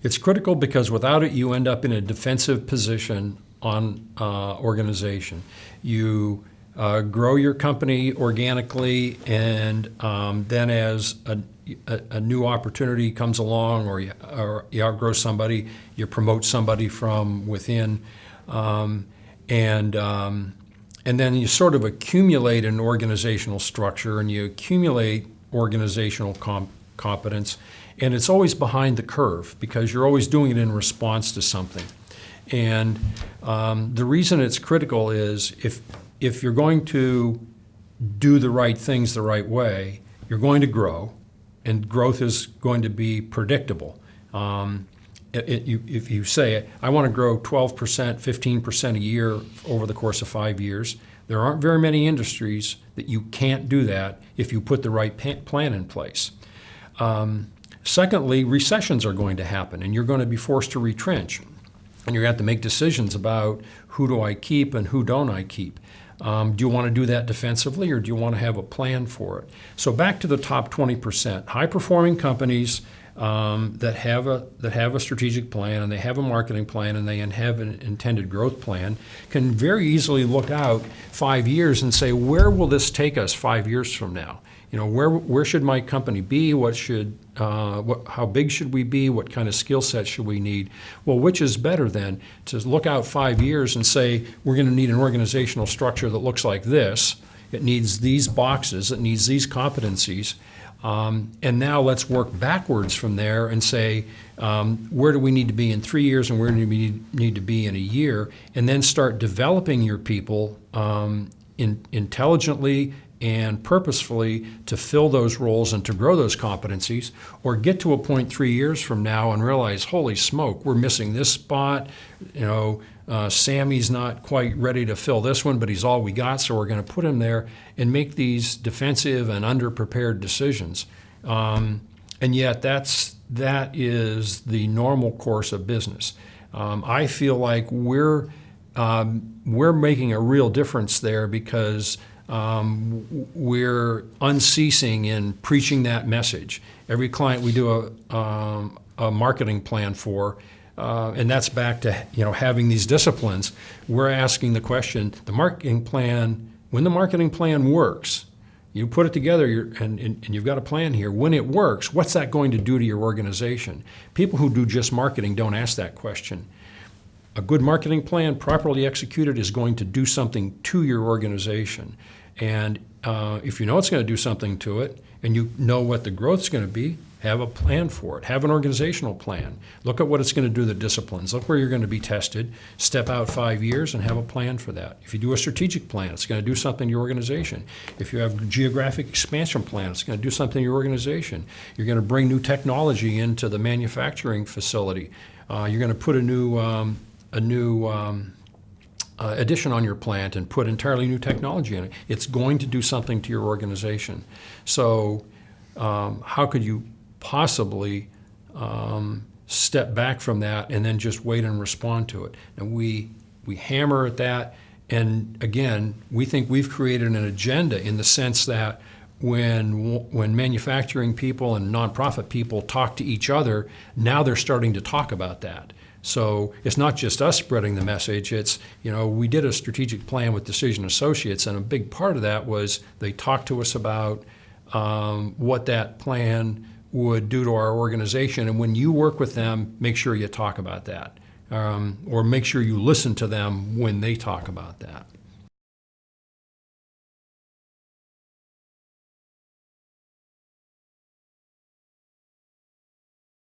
It's critical because without it, you end up in a defensive position on organization. You grow your company organically, and then as a new opportunity comes along, or you outgrow somebody, you promote somebody from within, and then you sort of accumulate an organizational structure, and you accumulate organizational competence, and it's always behind the curve because you're always doing it in response to something. And the reason it's critical is if you're going to do the right things the right way, you're going to grow, and growth is going to be predictable. If you say, I want to grow 12%, 15% a year over the course of 5 years, there aren't very many industries that you can't do that if you put the right plan in place. Secondly, recessions are going to happen, and you're going to be forced to retrench. And you're going to have to make decisions about who do I keep and who don't I keep. Do you want to do that defensively, or do you want to have a plan for it? So back to the top 20%, high-performing companies that have a strategic plan, and they have a marketing plan, and they have an intended growth plan, can very easily look out 5 years and say, where will this take us 5 years from now? Where should my company be? How big should we be? What kind of skill set should we need? Well, which is better then, to look out 5 years and say, we're going to need an organizational structure that looks like this. It needs these boxes. It needs these competencies. And now let's work backwards from there and say, where do we need to be in 3 years, and where do we need to be in a year? And then start developing your people intelligently and purposefully to fill those roles and to grow those competencies, or get to a point 3 years from now and realize, holy smoke, we're missing this spot. Sammy's not quite ready to fill this one, but he's all we got, so we're going to put him there and make these defensive and underprepared decisions. And yet that is the normal course of business. I feel like we're making a real difference there because we're unceasing in preaching that message. Every client we do a marketing plan for, and that's back to having these disciplines. We're asking the question: the marketing plan, when the marketing plan works, you put it together, and you've got a plan here. When it works, what's that going to do to your organization? People who do just marketing don't ask that question. A good marketing plan, properly executed, is going to do something to your organization. And if you know it's going to do something to it, and you know what the growth is going to be, have a plan for it. Have an organizational plan. Look at what it's going to do to the disciplines. Look where you're going to be tested. Step out 5 years and have a plan for that. If you do a strategic plan, it's going to do something to your organization. If you have a geographic expansion plan, it's going to do something to your organization. You're going to bring new technology into the manufacturing facility. You're going to put a new addition on your plant and put entirely new technology in it. It's going to do something to your organization. So how could you possibly step back from that and then just wait and respond to it? And we hammer at that. And again, we think we've created an agenda in the sense that when manufacturing people and nonprofit people talk to each other, now they're starting to talk about that. So it's not just us spreading the message. It's, we did a strategic plan with Decision Associates, and a big part of that was they talked to us about what that plan would do to our organization. And when you work with them, make sure you talk about that, or make sure you listen to them when they talk about that.